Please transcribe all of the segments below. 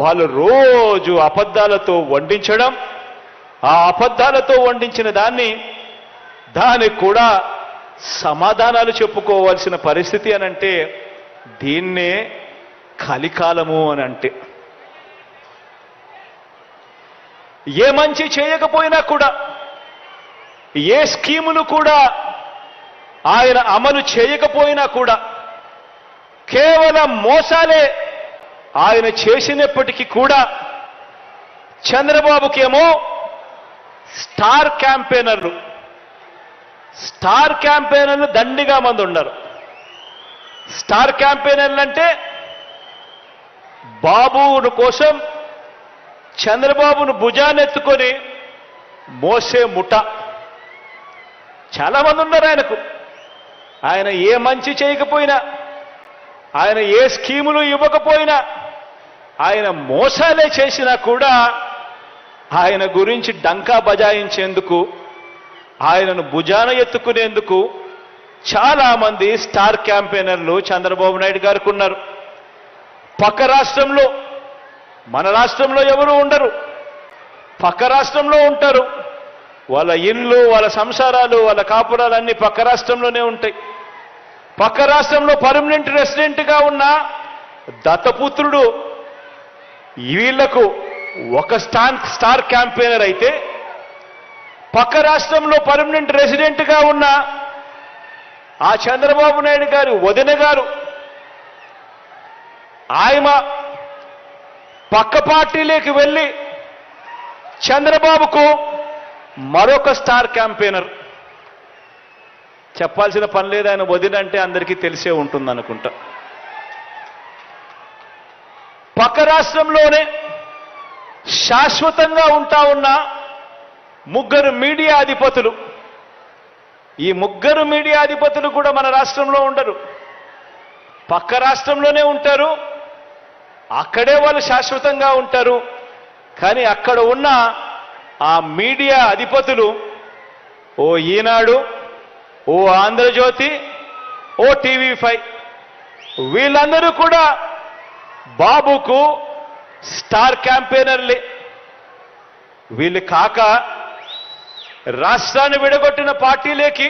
వాళ్ళు రోజు అబద్ధాలతో వండించడం, ఆ అబద్ధాలతో వండించిన దానికి కూడా సమాధానాలు చెప్పుకోవాల్సిన పరిస్థితి అనంటే దీన్నే కలికాలము అని అంటే. ఏ మంచి చేయకపోయినా కూడా, ఏ స్కీములు కూడా ఆయన అమలు చేయకపోయినా కూడా కేవలం మోసాలే ఆయన చేసినప్పటికీ కూడా చంద్రబాబుకేమో స్టార్ క్యాంపెయినర్లు దండిగా మంది ఉన్నారు. స్టార్ క్యాంపెయినర్లు అంటే బాబు కోసం చంద్రబాబును భుజానెత్తుకొని మోసే ముఠ చాలా మంది ఉన్నారు ఆయనకు. ఆయన ఏ మంచి చేయకపోయినా, ఆయన ఏ స్కీములు ఇవ్వకపోయినా, ఆయన మోసాలే చేసినా కూడా ఆయన గురించి డంకా బజాయించేందుకు, ఆయనను భుజాన ఎత్తుకునేందుకు చాలా మంది స్టార్ క్యాంపెయినర్లు చంద్రబాబు నాయుడు గారికి ఉన్నారు. పక్క రాష్ట్రంలో, మన రాష్ట్రంలో ఎవరు ఉండరు, పక్క రాష్ట్రంలో ఉంటారు. వాళ్ళ ఇళ్ళు, వాళ్ళ సంసారాలు, వాళ్ళ కాపురాలన్నీ పక్క రాష్ట్రంలోనే ఉంటాయి. పక్క రాష్ట్రంలో పర్మనెంట్ రెసిడెంట్గా ఉన్న దత్తపుత్రుడు వీళ్లకు ఒక స్టార్ క్యాంపెయినర్ అయితే, పక్క రాష్ట్రంలో పర్మనెంట్ రెసిడెంట్గా ఉన్న ఆ చంద్రబాబు నాయుడు గారి వదిన గారు, ఆయన పక్క పార్టీలోకి వెళ్ళి చంద్రబాబుకు మరొక స్టార్ క్యాంపెయినర్. చెప్పాల్సిన పని లేదు, ఆయన వదిన అంటే అందరికీ తెలిసే ఉంటుంది అనుకుంటా. పక్క రాష్ట్రంలోనే శాశ్వతంగా ఉన్న ముగ్గురు మీడియా అధిపతులు, ఈ ముగ్గురు మీడియా అధిపతులు కూడా మన రాష్ట్రంలో ఉండరు, పక్క రాష్ట్రంలోనే ఉంటారు. అక్కడే వాళ్ళు శాశ్వతంగా ఉంటారు. కానీ అక్కడ ఉన్న ఆ మీడియా అధిపతులు, ఓ ఈనాడు, ఓ ఆంధ్రజ్యోతి, ఓ టీవీ5, వీళ్ళందరూ కూడా బాబుకు స్టార్ క్యాంపెయినర్లే. వీళ్ళు కాక రాష్ట్రాన్ని విడగొట్టిన పార్టీలోకి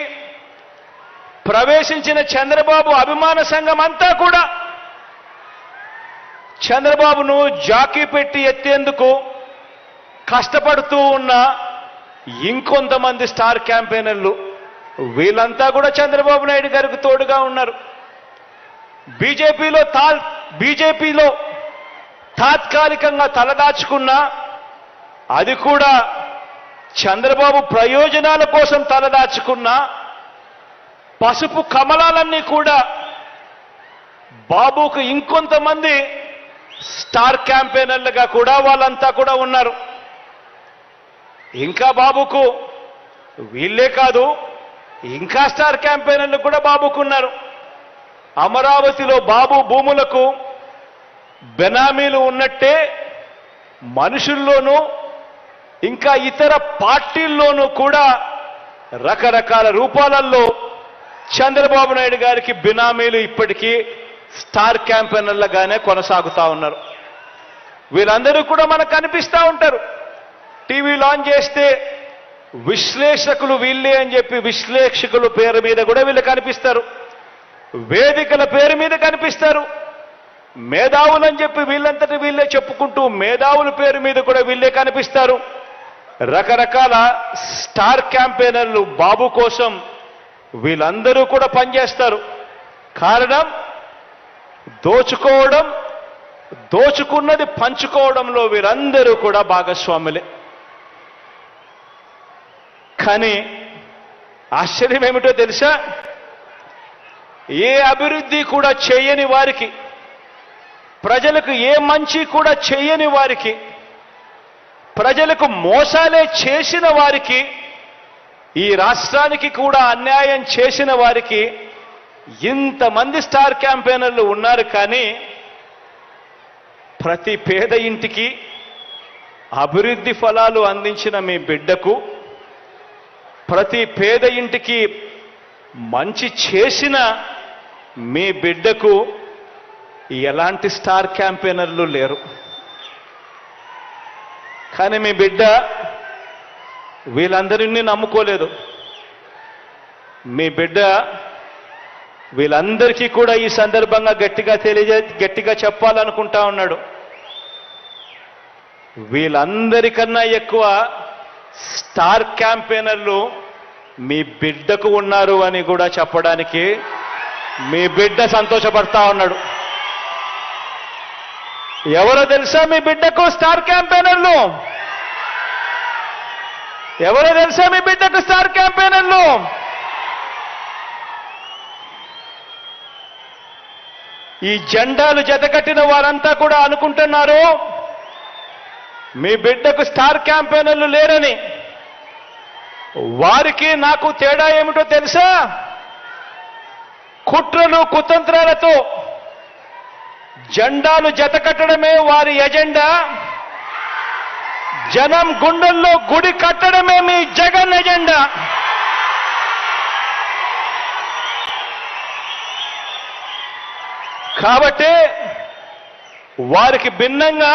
ప్రవేశించిన చంద్రబాబు అభిమాన సంఘం అంతా కూడా చంద్రబాబును జాకీ పెట్టి ఎత్తేందుకు కష్టపడుతూ ఉన్న ఇంకొంతమంది స్టార్ క్యాంపెయినర్లు, వీళ్ళంతా కూడా చంద్రబాబు నాయుడు గారికి తోడుగా ఉన్నారు. బీజేపీలో తాత్కాలికంగా తలదాచుకున్నా, అది కూడా చంద్రబాబు ప్రయోజనాల కోసం తలదాచుకున్నా, పసుపు కమలాలన్నీ కూడా బాబుకు ఇంకొంతమంది స్టార్ క్యాంపెయినర్లుగా కూడా వాళ్ళంతా కూడా ఉన్నారు. ఇంకా బాబుకు వీళ్ళే కాదు, ఇంకా స్టార్ క్యాంపెయినర్లు కూడా బాబుకున్నారు. అమరావతిలో బాబు భూములకు బెనామీలు ఉన్నట్టే మనుషుల్లోనూ ఇంకా ఇతర పార్టీల్లోనూ కూడా రకరకాల రూపాలలో చంద్రబాబు నాయుడు గారికి బినామీలు ఇప్పటికీ స్టార్ క్యాంపెయినర్లుగానే కొనసాగుతూ ఉన్నారు. వీళ్ళందరూ కూడా మనకు కనిపిస్తూ ఉంటారు. టీవీ లాంచ్ చేస్తే విశ్లేషకులు వీళ్ళే అని చెప్పి విశ్లేషకుల పేరు మీద కూడా వీళ్ళు కనిపిస్తారు, వేదికల పేరు మీద కనిపిస్తారు. మేధావులని చెప్పి వీళ్ళంతటి వీళ్ళే చెప్పుకుంటూ మేధావుల పేరు మీద కూడా వీళ్ళే కనిపిస్తారు. రకరకాల స్టార్ క్యాంపెయినర్లు బాబు కోసం వీళ్ళందరూ కూడా పనిచేస్తారు. కారణం దోచుకోవడం, దోచుకున్నది పంచుకోవడంలో వీరందరూ కూడా భాగస్వాములే. కానీ ఆశ్చర్యం ఏమిటో తెలుసా? ఏ అభివృద్ధి కూడా చేయని వారికి, ప్రజలకు ఏ మంచి కూడా చేయని వారికి, ప్రజలకు మోసాలే చేసిన వారికి, ఈ రాష్ట్రానికి కూడా అన్యాయం చేసిన వారికి ఇంతమంది స్టార్ క్యాంపెయినర్లు ఉన్నారు. కానీ ప్రతి పేద ఇంటికి అభివృద్ధి ఫలాలు అందించిన మీ బిడ్డకు, ప్రతి పేద ఇంటికి మంచి చేసిన మీ బిడ్డకు ఎలాంటి స్టార్ క్యాంపెయినర్లు లేరు. కానీ మీ బిడ్డ వీళ్ళందరినీ నమ్ముకోలేదు. మీ బిడ్డ వీళ్ళందరికీ కూడా ఈ సందర్భంగా గట్టిగా చెప్పాలనుకుంటా ఉన్నాడు. వీళ్ళందరికన్నా ఎక్కువ స్టార్ క్యాంపెయినర్లు మీ బిడ్డకు ఉన్నారు అని కూడా చెప్పడానికి మీ బిడ్డ సంతోషపడతా ఉన్నాడు. ఎవరో తెలుసా మీ బిడ్డకు స్టార్ క్యాంపెయినర్లు? ఎవరో తెలుసా మీ బిడ్డకు స్టార్ క్యాంపెయినర్లు? ఈ జెండాలు జతకట్టిన వారంతా కూడా అనుకుంటున్నారు మీ బిడ్డకు స్టార్ క్యాంపెయినర్లు లేరని. వారికి నాకు తేడా ఏమిటో తెలుసా? కుట్రలు కుతంత్రాలతో జెండాలు జతకట్టడమే వారి ఎజెండా, జనం గుండెల్లో గుడి కట్టడమే మీ జగన్ ఎజెండా. కాబట్టి వారికి భిన్నంగా